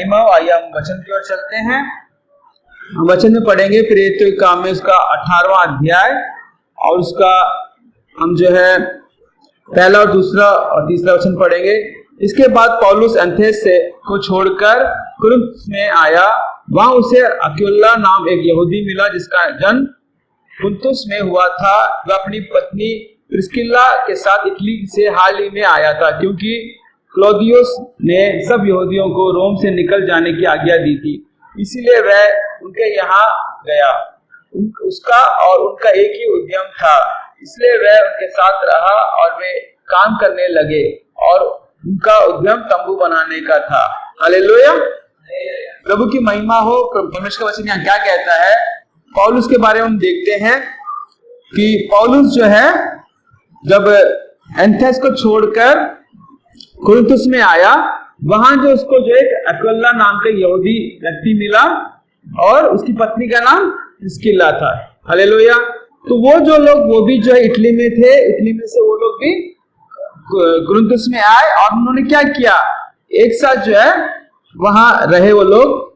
महिमा हो। आइए हम वचन की ओर चलते हैं। हम वचन में पढ़ेंगे प्रेरितों के काम में उसका 18वां अध्याय और उसका हम जो है पहला और दूसरा और तीसरा वचन पढ़ेंगे। इसके बाद पौलुस एथेंस से को छोड़कर कुरिन्थ में आया। वहां उसे अक्विला नाम एक यहूदी मिला जिसका जन्म पुन्तुस में हुआ था। वह अपनी पत्नी प्रिस्किल्ला के साथ इटली से हाल ही में आया था, क्योंकि क्लौदियुस ने सब यहूदियों को रोम से निकल जाने की आज्ञा दी थी, इसीलिए वह उनके यहाँ गया। उसका और उनका एक ही उद्यम था, इसलिए वह उनके साथ रहा और वे काम करने लगे और उनका उद्यम तंबू बनाने का था। हालेलुया, प्रभु की महिमा हो। परमेश्वर का वचन यहाँ क्या कहता है पौलुस के बारे में हम देखते हैं कि पौलुस जो है जब एथेंस को छोड़कर कुरिन्थुस में आया, वहां जो उसको जो एक अक्विला नाम के यहूदी व्यक्ति मिला और उसकी पत्नी का नाम प्रिस्किल्ला था। हालेलुया। तो वो जो लोग वो भी जो है इटली में थे, इटली में से वो लोग भी कुरिन्थुस में आए और उन्होंने क्या किया, एक साथ जो है वहां रहे वो लोग।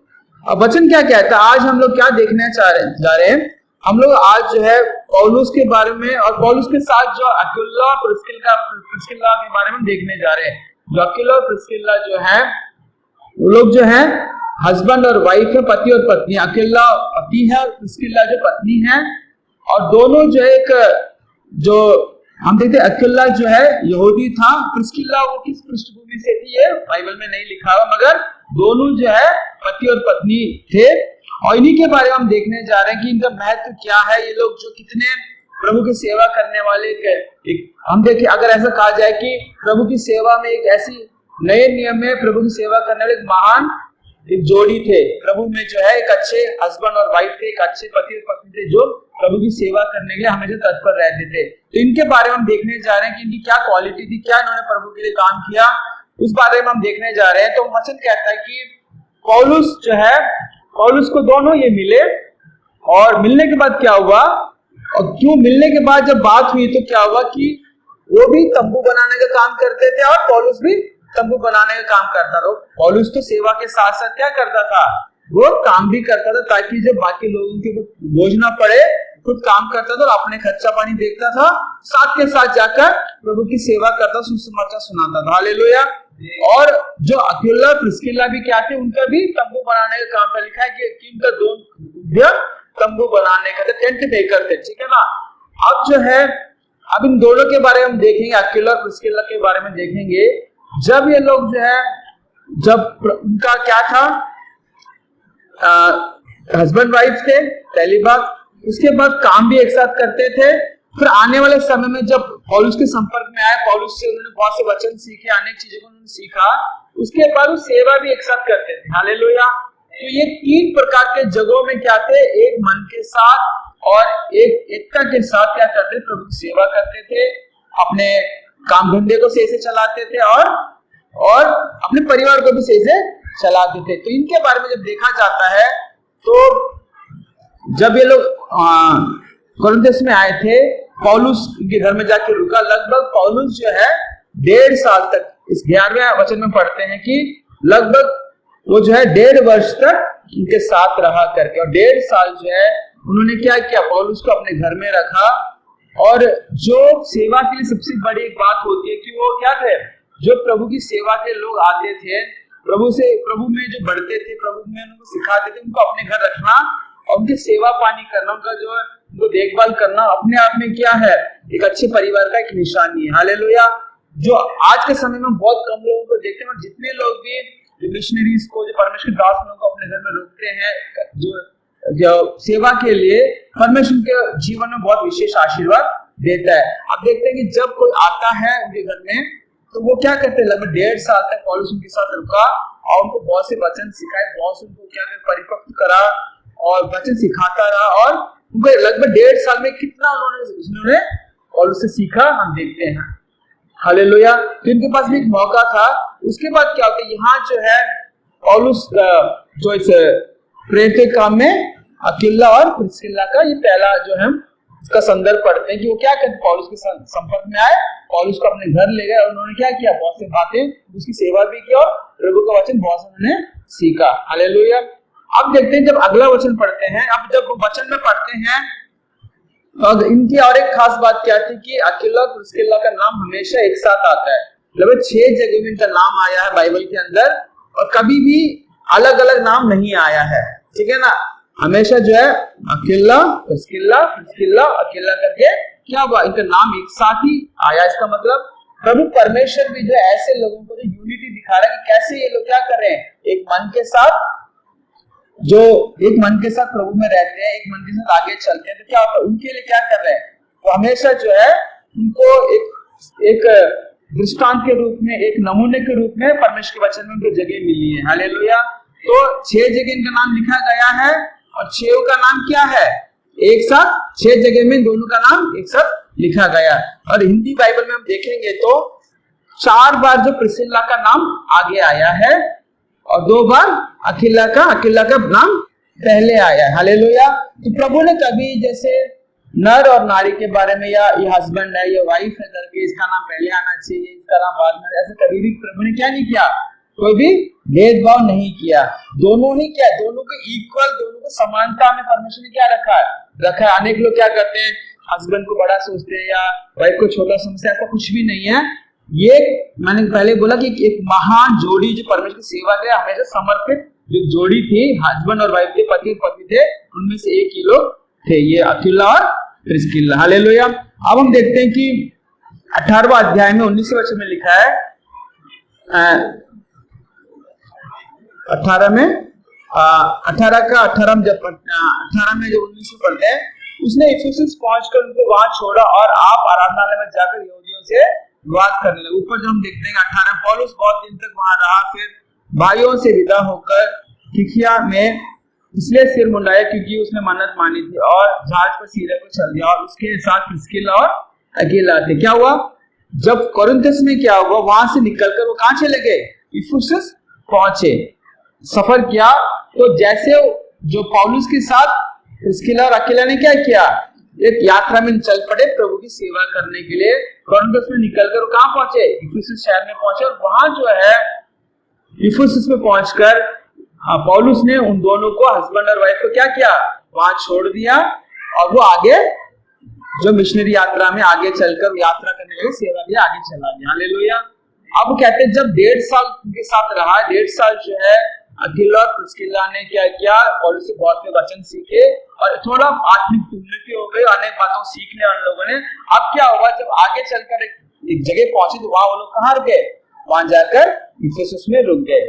अब वचन क्या कहता है, आज हम लोग क्या देखने जा रहे हैं, हम लोग आज जो है पौलुस के बारे में और पौलुस के साथ जो अक्विला और प्रिस्किल्ला के बारे में देखने जा रहे हैं। जो अक्विला और प्रिस्किल्ला जो है वो लोग जो है हस्बैंड और वाइफ है, पति और पत्नी। अक्विला पति है और प्रिस्किल्ला जो पत्नी है, और दोनों जो एक जो हम देखते हैं अक्विला जो है यहूदी था, प्रिस्किल्ला वो किस पृष्ठभूमि से थी ये बाइबल में नहीं लिखा हुआ, मगर दोनों जो है पति और पत्नी थे। और इन्हीं के बारे में हम देखने जा रहे हैं कि इनका महत्व क्या है। ये लोग जो कितने प्रभु की सेवा करने वाले एक हम देखें, अगर ऐसा कहा जाए कि प्रभु की सेवा में एक ऐसी नए नियम में प्रभु की सेवा करने वाले एक महान एक जोड़ी थे। प्रभु में जो है एक अच्छे हस्बैंड और वाइफ थे, एक अच्छे पति और पत्नी थे जो प्रभु की सेवा करने के लिए हमेशा तत्पर रहते थे। तो इनके बारे में हम देखने जा रहे हैं कि इनकी क्या क्वालिटी थी, क्या इन्होंने प्रभु के लिए काम किया, उस बारे में हम देखने जा रहे हैं। तो वचन कहता है कि पौलुस जो है, पौलुस को दोनों ये मिले और मिलने के बाद क्या हुआ, और क्यों मिलने के बाद जब बात हुई तो क्या हुआ कि वो भी तंबू बनाने का काम करते थे और पौलुस भी तंबू बनाने का काम करता था। पौलुस तो सेवा के साथ साथ क्या करता था, वो काम भी करता था ताकि जब बाकी लोगों के बोझ ना पड़े, खुद काम करता था और अपने खर्चा पानी देखता था, साथ के साथ जाकर प्रभु की सेवा करता, सुसमाचार सुनाता था। हालेलुया। और जो अक्विला प्रिस्किल्ला भी क्या थे, उनका भी तंबू बनाने का काम पर लिखा है कि उनका दो तंबू बनाने का थे, टेंट मेकर थे, ठीक है ना। अब जो है अब इन दोनों के बारे में हम देखेंगे, अक्विला प्रिस्किल्ला के बारे में देखेंगे। जब ये लोग जो है, जब उनका क्या था, हस्बैंड वाइफ थे पहली बात, उसके बाद काम भी एक साथ करते थे। फिर आने वाले समय में जब पौलुस के संपर्क में आए, पौलुस से उन्होंने बहुत से वचन सीखे, अनेक चीजों को उन्होंने सीखा, उसके बाद वो सेवा भी एक साथ करते थे। हालेलुया। तो ये तीन प्रकार के जगहों में क्या थे, एक मन के साथ और एक एकता के साथ क्या करते, प्रभु की सेवा करते थे, अपने काम धंधे को सही से चलाते थे और अपने परिवार को भी सही से चलाते थे। तो इनके बारे में जब देखा जाता है, तो जब ये लोग कुरिन्थुस में आए थे, पौलुस के घर में जाके रुका। लगभग पौलुस जो है 1.5 साल तक, इस 11वें वचन में पढ़ते हैं कि लगभग वो जो है 1.5 वर्ष तक उनके साथ रहा करके, और 1.5 साल जो है उन्होंने क्या किया, पौलुस को अपने घर में रखा। और जो सेवा के लिए सबसे बड़ी एक बात होती है कि वो क्या थे, जो प्रभु की सेवा के लोग आते थे, प्रभु में जो बढ़ते थे, प्रभु में उनको सिखाते थे, उनको अपने घर रखना और उनकी सेवा पानी करना, उनका जो है उनको देखभाल करना अपने आप में क्या है, एक अच्छे परिवार का एक निशानी है। हालेलुया। जो आज के समय में बहुत कम लोगों को देखते हैं, जितने लोग भी मिशनरीज को, जो परमेश्वर दास लोगों को अपने घर में रोकते हैं जो सेवा के लिए, परमेश्वर के जीवन में बहुत विशेष आशीर्वाद देता है। अब देखते हैं कि जब कोई आता है उनके घर में, तो वो क्या करते हैं, लगभग 1.5 साल तक पौलुस उनके साथ रुका और उनको बहुत से वचन सिखाए, बहुत से उनको क्या परिपक्व करा और वचन सिखाता रहा। और उनको लगभग 1.5 साल में कितना उन्होंने पौलुस से सीखा, हम देखते हैं। हालेलुया। तो इनके पास भी एक मौका था। उसके बाद क्या होता है, यहाँ जो है पौलुस जो इस प्रेरित काम में अक्विला और प्रिस्किल्ला का ये पहला जो है इसका संदर्भ पढ़ते हैं कि वो क्या करते, पौलुस के संपर्क में आए, पौलुस को अपने घर ले गए और उन्होंने क्या किया, बहुत सी बातें उसकी सेवा भी की और प्रभु का वचन बहुत से उन्होंने सीखा। हालेलुया। अब देखते हैं जब अगला वचन पढ़ते हैं, अब जब वचन में पढ़ते हैं और इनकी और एक खास बात क्या थी कि अकीला और प्रिस्किल्ला का नाम हमेशा एक साथ आता है। लगभग 6 जगह में इनका नाम आया है बाइबल के अंदर और कभी भी अलग अलग नाम नहीं आया है, ठीक है ना। हमेशा जो है अकीला, प्रिस्किल्ला, प्रिस्किल्ला, अकीला करके क्या हुआ, इनका नाम एक साथ ही आया। इसका मतलब प्रभु परमेश्वर भी जो है ऐसे लोगों को जो यूनिटी दिखा रहा है कि कैसे ये लोग क्या कर रहे हैं, एक मन के साथ, जो एक मन के साथ प्रभु में रहते हैं, एक मन के साथ आगे चलते हैं, तो क्या होता है उनके लिए क्या कर रहे हैं, तो हमेशा जो है उनको एक दृष्टांत के रूप में, एक नमूने के रूप में परमेश्वर के वचन में उनको जगह मिली है। हालेलुया। तो 6 जगह इनका नाम लिखा गया है और 6 का नाम क्या है, एक साथ 6 जगह में दोनों का नाम एक साथ लिखा गया। और हिंदी बाइबल में हम देखेंगे तो 4 बार जो प्रिस्किल्ला का नाम आगे आया है और 2 बार अकीला का नाम पहले आया है। हालेलुया। तो प्रभु ने कभी जैसे नर और नारी के बारे में, या ये हस्बैंड है, ये वाइफ है करके इसका नाम पहले आना चाहिए, इसका नाम बाद में, ऐसे कभी भी प्रभु ने क्या नहीं किया, कोई भी भेदभाव नहीं किया, दोनों ही क्या, दोनों को इक्वल, दोनों को समानता में परमेश्वर ने क्या रखा है। अनेक लोग क्या करते हैं, हस्बैंड को बड़ा सोचते हैं या वाइफ को छोटा समझते हैं, ऐसा कुछ भी नहीं है। ये मैंने पहले बोला कि एक महान जोड़ी जो परमेश्वर की सेवा के हमेशा समर्पित जो जोड़ी थी, हस्बैंड और वाइफ थे, पति और पत्नी थे, उनमें से एक ही लोग थे, ये अकीला और प्रिस्किल्ला। हालेलुया। अब हम देखते हैं कि 18वां अध्याय में 19वें वचन में लिखा है, 18 में जब 19 में पढ़ते हैं, उसने इफिसुस पहुंचकर उनको वहां छोड़ा और आप आराधनालय में जाकर यहूदियों से विवाद करने लगे। ऊपर जो हम देखते हैं 18, पौलुस बहुत दिन तक वहां रहा, फिर भाइयों से विदा होकर किकिया में इसलिए सिर मुंडाया क्योंकि उसने मन्नत मानी थी और जहाज पर सीरिया को चल दिया और उसके साथ प्रिस्किल्ला और अकीला थे। क्या हुआ, जब कोरिन्थस में क्या हुआ, वहां से निकलकर वो कहां चले गए, इफिसुस पहुंचे, सफर किया। तो जैसे जो पौलुस के साथ प्रिस्किल्ला और अकीला ने क्या किया, एक यात्रा में चल पड़े प्रभु की सेवा करने के लिए। कोरिन्थस में निकलकर कहां पहुंचे, इफिसुस शहर में पहुंचे और वहां जो है इफिसुस में पहुंचकर पौलुस ने उन दोनों को, हस्बैंड और वाइफ को क्या किया, वहां छोड़ दिया और वो आगे जो मिशनरी यात्रा में आगे चलकर यात्रा करने लगे, सेवा भी आगे चला गया। हालेलुया। अब कहते हैं जब 1.5 साल उनके साथ रहा, 1.5 साल जो है अकीला और प्रिस्किल्ला ने क्या किया, पौलुस से बहुत से वचन सीखे और थोड़ा आत्मिक उन्नति हो गई, अनेक बातों सीखने उन लोगों ने। अब क्या हुआ, जब आगे चलकर एक जगह पहुंचे तो वहां वो लोग कहां रुके, वहां जाकर इफिसुस में रुक गए,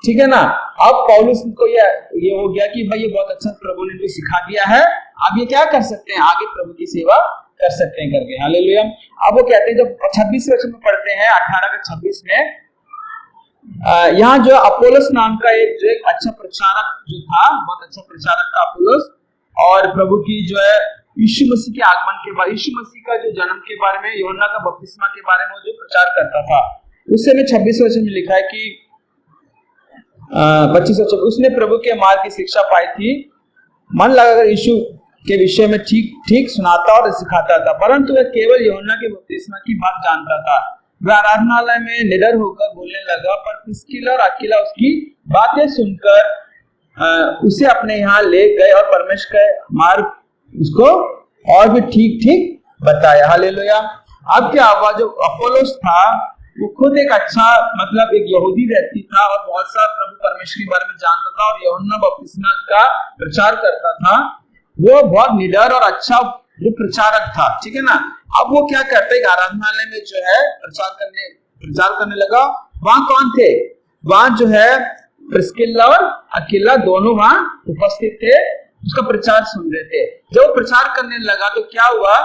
ठीक है ना। अब पौलुस को ये हो गया कि भाई ये बहुत अच्छा प्रभु ने इनको सिखा दिया है, अब ये क्या कर सकते हैं, आगे प्रभु की सेवा कर सकते हैं करके। हालेलुया। अब वो कहते हैं, जब 26 वचन में पढ़ते हैं 18 के 26 में, यहाँ जो अपोलोस नाम का एक अच्छा प्रचारक जो था, बहुत अच्छा प्रचारक था अपोलोस, और प्रभु की जो है यीशु मसीह के आगमन के बारे, यीशु मसीह का जो जन्म के बारे में, यूहन्ना का बपतिस्मा के बारे में जो प्रचार करता था, उससे में 26 वचन में लिखा है कि 25 उसने प्रभु के मार्ग की शिक्षा पाई थी, मन लगाकर यीशु के विषय में ठीक ठीक सुनाता और सिखाता था, परंतु वह केवल यूहन्ना के बपतिस्मा की बात जानता था। वह आराधनालय में निडर होकर बोलने लगा, पर प्रिस्किल्ला और अकीला उसकी बातें सुनकर उसे अपने यहाँ ले गए और परमेश्वर का मार्ग उसको और भी ठीक ठीक बताया। हालेलुया। अब क्या हुआ, जो अपोलोस था वो खुद एक अच्छा, मतलब एक यहूदी व्यक्ति था और बहुत सा प्रभु परमेश्वर के बारे में जानता था और यूहन्ना बपतिस्मा का प्रचार करता था। वो बहुत निडर और अच्छा जो प्रचारक था, ठीक है ना। अब वो क्या करते हैं, आराधनालय में जो है प्रचार करने लगा। वहां कौन थे, वहां जो है प्रिस्किल्ला और अकीला दोनों वहां उपस्थित थे, उसका प्रचार सुन रहे थे। जब प्रचार करने लगा तो क्या हुआ,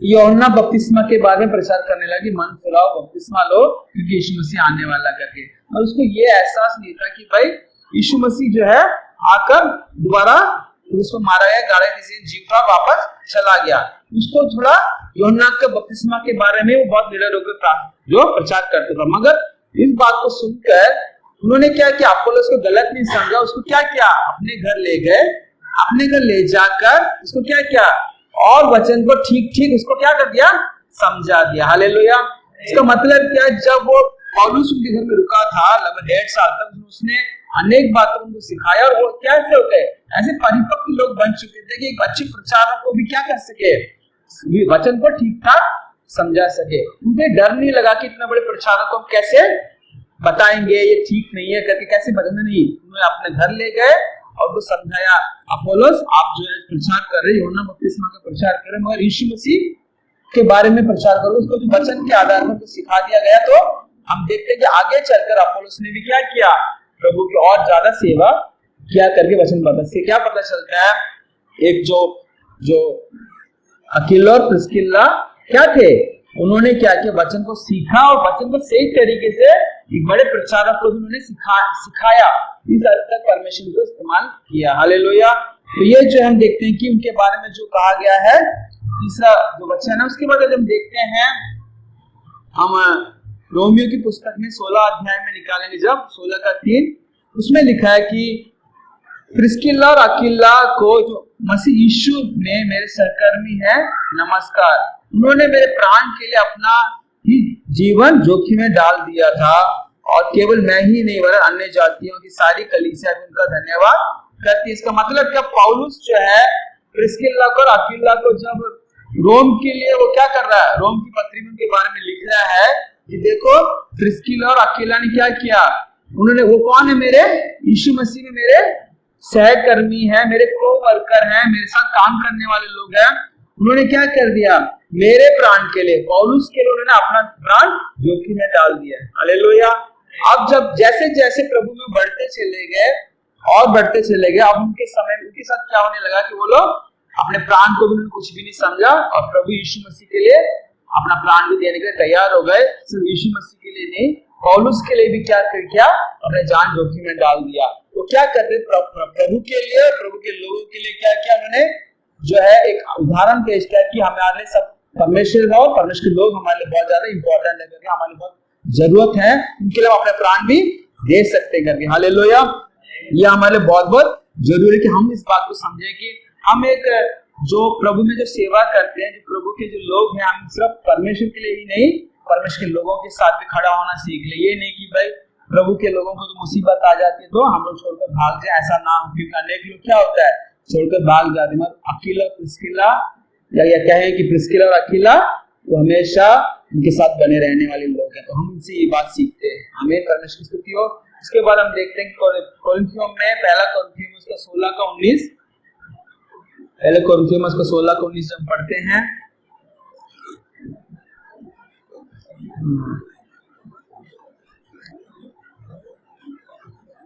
यूहन्ना बपतिस्मा के बारे में प्रचार करने लगी, मन फुलाओ बपतिस्मा लो क्योंकि यीशु मसीह आने वाला करके। और उसको ये एहसास नहीं था कि भाई यीशु मसीह जो है आकर दोबारा उसको मारा गया, गाड़े किसी जीव था, वापस चला गया। उसको थोड़ा यूहन्ना के बपतिस्मा के बारे में वो बहुत निडर होकर जो प्रचार करता था। मगर इस बात को सुनकर उन्होंने क्या किया, अपोलोस को गलत नहीं समझा, उसको क्या किया, अपने घर ले गए, अपने घर ले जाकर उसको क्या किया, और वचन को ठीक ठीक उसको क्या कर दिया, समझा दिया। हालेलुया। इसका मतलब क्या, जब वो पौलुस उनके घर में रुका था लगभग 1.5 साल तक, उसने अनेक बातों को सिखाया और वो कैसे होते ऐसे परिपक्व लोग बन चुके थे कि एक अच्छे प्रचारक को भी क्या कर सके, वचन को ठीक ठाक समझा सके। उन्हें डर नहीं लगा कि इतने बड़े प्रचारक को कैसे बताएंगे, ये ठीक नहीं है करके कैसे बताएंगे, नहीं, उन्हें अपने घर ले गए और वो समझाया, अपोलोस आप जो है प्रचार कर रहे, यूहन्ना बपतिस्मा का प्रचार कर रहे, मगर यीशु मसीह के बारे में प्रचार करो। उसको जो वचन के आधार पर तो सिखा दिया गया। तो हम देखते हैं कि आगे चलकर अपोलोस ने भी क्या किया, प्रभु की और ज्यादा सेवा किया करके वचन बता। इससे क्या पता चलता है, एक जो अक्विला और प्रिस्किल्ला क्या थे, उन्होंने क्या किया, वचन को सीखा और वचन को सही तरीके से एक बड़े प्रचारक को भी उन्होंने सिखाया। इस अर्थ तक परमेश्वर को इस्तेमाल किया। हालेलुया। तो ये जो हम देखते हैं कि उनके बारे में जो कहा गया है, तीसरा जो वचन है, उसके बाद जब हम देखते हैं, हम रोमियो की पुस्तक में 16 अध्याय में निकालेंगे, जब 16 का 3, उसमें लिखा है कि प्रिस्किल्ला और अक्विला को जो मसीह यीशु में मेरे सहकर्मी है नमस्कार। उन्होंने मेरे प्राण के लिए अपना ही जीवन जोखिम में डाल दिया था और केवल मैं ही नहीं वरन अन्य जातियों की सारी कलीसिया भी उनका धन्यवाद करती है। इसका मतलब क्या, पौलुस जो है प्रिस्किल्ला को और अक्विला को जब रोम के लिए वो क्या कर रहा है, रोम की पत्री में उनके बारे में लिख रहा है कि देखो प्रिस्किल्ला और अक्विला ने क्या किया, उन्होंने, वो कौन है, मेरे यीशु मसीह में मेरे सहकर्मी है, मेरे को वर्कर हैं, मेरे साथ काम करने वाले लोग हैं। उन्होंने क्या कर दिया, मेरे प्राण के लिए, पौलुस के लिए उन्होंने अपना प्राण जोखिम में डाल दिया। हालेलुया। अब जब जैसे जैसे प्रभु में बढ़ते चले गए और बढ़ते चले गए, अब उनके समय उनके साथ क्या होने लगा कि वो लोग अपने प्राण को भी कुछ भी नहीं समझा और प्रभु यीशु मसीह के लिए अपना प्राण भी देने के लिए तैयार हो गए। सिर्फ यीशु मसीह के लिए नहीं, पौलुस के लिए भी क्या अपने जान जोखिम में डाल दिया। तो क्या करते, प्रभु के लिए, प्रभु के लोगों के लिए क्या किया उन्होंने, जो है एक उदाहरण पेश किया कि हमारे लिए सब परमेश्वर है और परमेश्वर के लोग हमारे लिए बहुत ज्यादा इंपॉर्टेंट है करके, हमारे लिए बहुत जरूरत है, उनके लिए अपने प्राण भी दे सकते करके। हालेलुया। ये हमारे लिए बहुत बहुत जरूरी है कि हम इस बात को समझे कि हम एक जो प्रभु में जो सेवा करते हैं, जो प्रभु के जो लोग हैं, हम सिर्फ परमेश्वर के लिए ही नहीं, परमेश्वर के लोगों के साथ भी खड़ा होना सीख ले। ये नहीं कि भाई प्रभु के लोगों को तो मुसीबत आ जाती है तो हम लोग छोड़कर भाग जाए, ऐसा ना हो, क्योंकि अनेक लोग क्या होता है छोड़कर भाग जाते हैं। अक्विला प्रिस्किल्ला या कहें कि प्रिस्किल्ला और अक्विला वो हमेशा उनके साथ बने रहने वाले लोग हैं, तो हम उनसे ये बात सीखते हैं। हमें परमेश्वर की स्तुति हो। इसके बाद हम देखते हैं कोरिन्थियों में, पहला कोरिन्थियों उसका 16 का 19, पहले कोरिन्थियों उसका 16 का 19 जब पढ़ते हैं,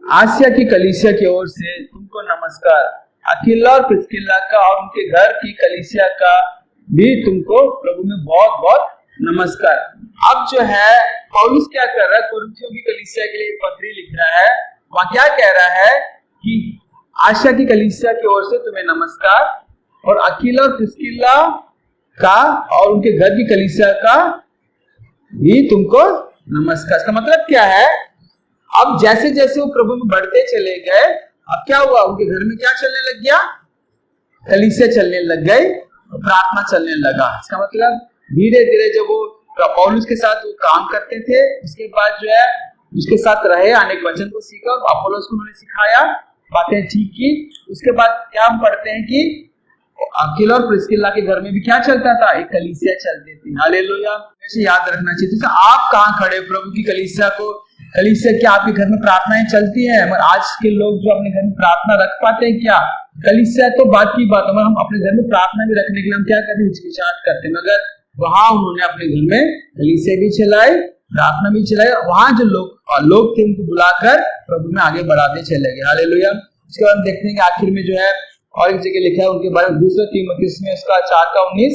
आसिया की कलीसिया की ओर से तुमको नमस्कार। अक्विला और प्रिस्किल्ला का और उनके घर की कलीसिया का भी तुमको प्रभु में बहुत बहुत नमस्कार। अब जो है पौलुस क्या कर रहा है, कोरिन्थियों की कलीसिया के लिए पत्री लिख रहा है। वहां क्या कह रहा है कि आसिया की कलीसिया की ओर से तुम्हें नमस्कार, और अक्विला और प्रिस्किल्ला का और उनके घर की कलीसिया का भी तुमको नमस्कार। इसका मतलब क्या है, अब जैसे जैसे वो प्रभु में बढ़ते चले गए, अब क्या हुआ, उनके घर में क्या चलने लग गया, कलीसिया चलने लग गई, प्रार्थना चलने लगा। इसका मतलब धीरे धीरे जब वो पौलुस के साथ वो काम करते थे, उसके बाद जो है उसके साथ रहे, अनेक वचन को सीखा, अपोलोस को उन्होंने सिखाया, बातें ठीक की। उसके बाद क्या हम पढ़ते हैं कि अक्विला और प्रिस्किल्ला के घर में भी क्या चलता था, एक कलीसिया चलती थी। हालेलुया। ऐसे याद रखना चाहिए। तो आप कहाँ खड़े प्रभु की कलीसिया को, कलीसिया क्या आपके घर में प्रार्थनाएं चलती हैं, मगर आज के लोग जो अपने घर में प्रार्थना रख पाते हैं क्या, कलीसिया तो बात की बात है, मगर हम अपने घर में प्रार्थना भी रखने के लिए हम क्या करते हैं, हिचकिचाहट करते हैं। मगर वहां उन्होंने अपने घर में कलीसिया भी चलाई, प्रार्थना भी चलाई, वहां जो लोग थे उनको बुलाकर प्रभु में आगे बढ़ाते चले गए। हालेलुया। इसके बाद देखते हैं कि आखिर में जो है और एक जगह लिखा है उनके बारे में, दूसरा तीमुथियुस में उसका 4 का 19,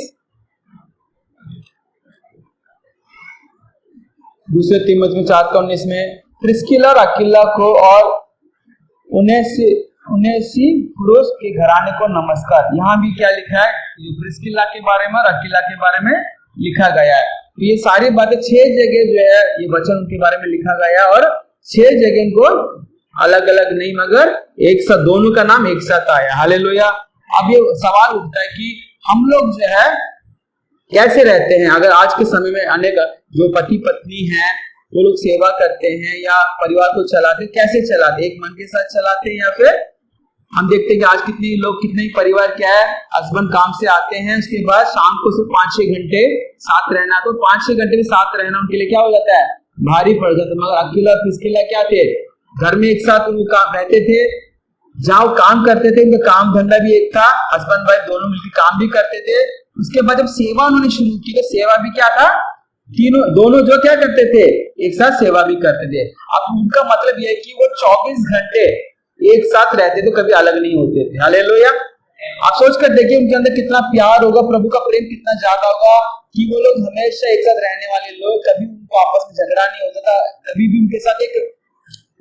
दूसरे तीमुथियुस में 4 का 19 में प्रिस्किल्ला और अक्विला को और उनेसिफोरुस के घराने को नमस्कार। यहाँ भी क्या लिखा है, प्रिस्किल्ला के बारे में और अक्विला के बारे में लिखा गया है। तो ये सारी बातें 6 जगह जो है ये वचन उनके बारे में लिखा गया है, और 6 जगह को अलग अलग नहीं मगर एक साथ, दोनों का नाम एक साथ आया। हालेलुया। अब ये सवाल उठता है कि हम लोग जो है कैसे रहते हैं। अगर आज के समय में अनेक जो पति पत्नी हैं वो लोग सेवा करते हैं या परिवार को चलाते, कैसे चलाते, एक मन के साथ चलाते हैं या फिर हम देखते हैं कि आज कितने ही परिवार क्या है, हस्बैंड काम से आते हैं, उसके बाद शाम को सिर्फ 5-6 घंटे साथ रहना, तो 5-6 घंटे भी साथ रहना उनके लिए क्या हो जाता है, भारी पड़ जाता है। मगर अकेला फिसकिला क्या थे, घर में एक साथ रहते थे, जहाँ वो काम करते थे उनका काम धंधा भी एक था, हस्बैंड वाइफ दोनों मिलकर काम भी करते थे। उसके बाद जब सेवा उन्होंने शुरू की तो सेवा भी क्या था, दोनों जो क्या करते थे, एक साथ सेवा भी करते थे। अब उनका मतलब यह है कि वो 24 घंटे एक साथ रहते तो कभी अलग नहीं होते थे। हालेलुया। आप सोच कर देखिए उनके अंदर कितना प्यार होगा, प्रभु का प्रेम कितना ज्यादा होगा कि वो लोग हमेशा एक साथ रहने वाले लोग, कभी उनको आपस में झगड़ा नहीं होता था, कभी भी उनके साथ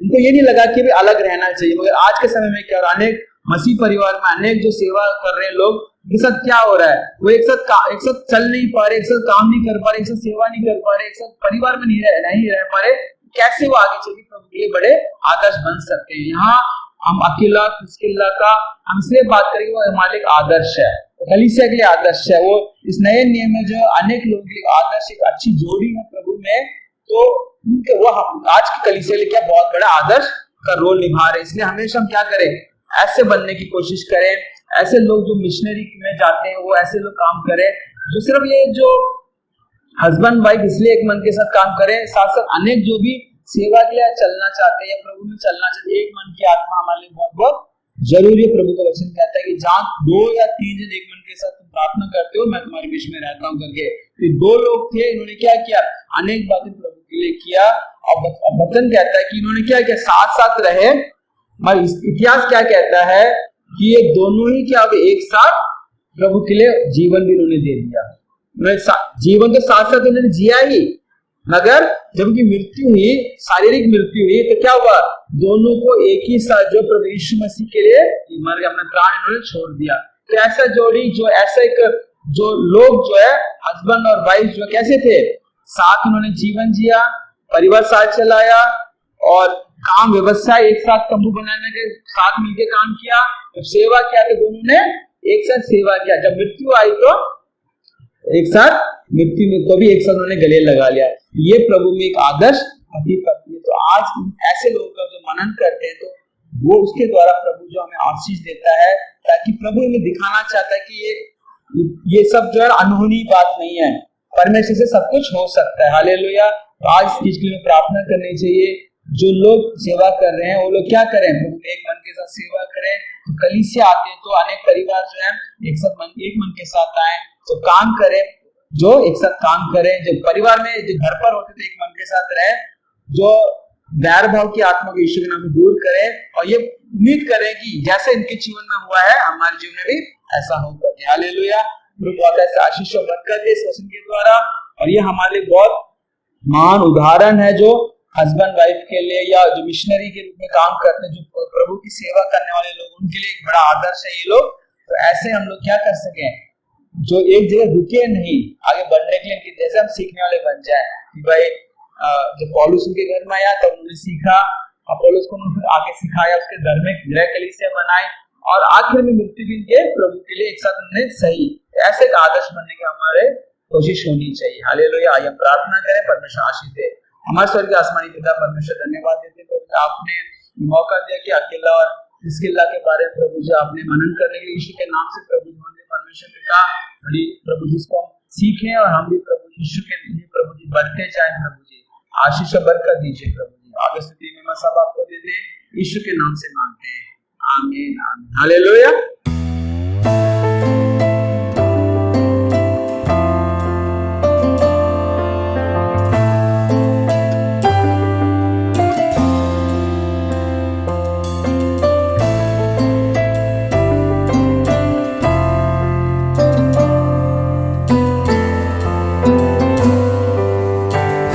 उनको ये नहीं लगा कि भी अलग रहना चाहिए। मगर आज के समय में क्या हो रहा है, अनेक मसीह परिवार में अनेक जो सेवा कर रहे हैं लोग, उनके साथ क्या हो रहा है, वो एक साथ चल नहीं पा रहे, एक साथ काम नहीं कर पा रहे, एक साथ सेवा नहीं कर पा रहे, एक साथ परिवार में नहीं रह पा रहे। कैसे वो आगे चल के प्रभु के लिए बड़े आदर्श बन सकते हैं। यहाँ हम अकेला फिसकिल्ला का हमसे बात करेंगे, वो हमारे लिए आदर्श है, कलीसिया के लिए आदर्श है। वो इस नए नियम में जो अनेक लोगों के लिए आदर्श, एक अच्छी जोड़ी है प्रभु में, तो वो आज की कलीसिया के लिए क्या बहुत बड़ा आदर्श का रोल निभा रहे हैं। इसलिए हमेशा हम क्या करें, ऐसे बनने की कोशिश करें, ऐसे लोग जो मिशनरी में जाते हैं वो ऐसे लोग काम करें जो सिर्फ ये जो हस्बैंड वाइफ इसलिए एक मन के साथ काम करें, साथ साथ अनेक जो भी सेवा के लिए चलना चाहते हैं या प्रभु में चलना चाहते हैं, एक मन की आत्मा हमारे लिए बहुत बहुत जरूरी है। प्रभु का वचन कहता है कि जहाँ 2 या 3 जन एक मन के साथ तुम प्रार्थना करते हो, मैं तुम्हारे बीच में रहता हूँ करके। तो 2 लोग थे, इन्होंने क्या किया, अनेक बातें प्रभु के लिए किया। और वचन कहता है कि इन्होंने क्या किया, साथ साथ रहे। मगर इतिहास क्या कहता है कि ये दोनों ही क्या एक साथ प्रभु के लिए जीवन भी उन्होंने दे दिया। जीवन तो साथ साथ उन्होंने जिया ही, मगर जब उनकी मृत्यु हुई, शारीरिक मृत्यु हुई, तो क्या हुआ, दोनों को एक ही साथ जो प्रभु यीशु मसीह के लिए मर के अपना प्राण इन्होंने छोड़ दिया। तो ऐसा जोड़ी जो ऐसा एक जो लोग जो है हस्बैंड और वाइफ जो कैसे थे, साथ उन्होंने जीवन जिया, परिवार साथ चलाया और काम व्यवसाय एक साथ तंबू बनाने के साथ मिलकर काम किया। जब सेवा किया तो दोनों ने एक साथ सेवा किया। जब मृत्यु आई तो एक साथ मृत्यु में को भी एक साथ उन्होंने गले लगा लिया। ये प्रभु में एक आदर्श पति पत्नी। तो आज ऐसे लोगों का जो मनन करते हैं तो वो उसके द्वारा प्रभु जो हमें आशीष देता है, ताकि प्रभु हमें दिखाना चाहता है कि ये सब जो है अनहोनी बात नहीं है, परमेश्वर से सब कुछ हो सकता है। हालेलुया। तो आज इस चीज के लिए प्रार्थना करनी चाहिए। जो लोग सेवा कर रहे हैं वो लोग क्या करें, एक मन के साथ सेवा करें। तो कलीसिया आते हैं तो अनेक परिवार जो है एक मन के साथ आए, तो काम करें, जो एक साथ काम करें। जो परिवार में जो घर पर होते थे एक मन के साथ रहे, जो बैर भाव की आत्मा को यीशु के नाम में दूर करें और ये उम्मीद करें कि जैसे इनके जीवन में हुआ है हमारे जीवन में भी ऐसा हो करके। हालेलुया। बहुत ऐसे आशीष और बरकत है इस वचन के द्वारा, और ये हमारे लिए बहुत महान उदाहरण है जो हस्बैंड वाइफ के लिए या जो मिशनरी के रूप में काम करते हैं, जो प्रभु की सेवा करने वाले लोग, उनके लिए एक बड़ा आदर्श है ये लोग। तो ऐसे हम लोग क्या कर सके, जो एक जगह रुके नहीं, आगे बढ़ने के लिए जैसे हम सीखने वाले बन जाए कि भाई जब पौलुस उनके घर में आया तब उन्होंने सीखा, पौलुस को उन्होंने आगे सिखाया, उसके घर में गृह कलीसिया बनाए और आखिर में मृत्यु दिन के प्रभु के लिए एक साथ उन्होंने सही। ऐसे एक आदर्श बनने की हमारे कोशिश होनी चाहिए। हालेलुया। आइए हम प्रार्थना करें, परमेश्वर आशीष दे। हमारे स्वर्गीय आसमानी पिता परमेश्वर धन्यवाद देते प्रभु, आपने मौका दिया कि अकेला और हिजकिय्याह के बारे में प्रभु जी आपने मनन करने के लिए यीशु के नाम से प्रभु जी परमेश्वर पिता बड़ी प्रभु जिसको हम सीखें और हम भी प्रभु यीशु के लिए प्रभु जी बढ़ते जाए। प्रभु जी आशीष और बरकत दीजिए प्रभु जी, आगे स्थिति में मैं सब आपको दे दे, यीशु के नाम से मांगते हैं, आमीन आमीन। हालेलुया।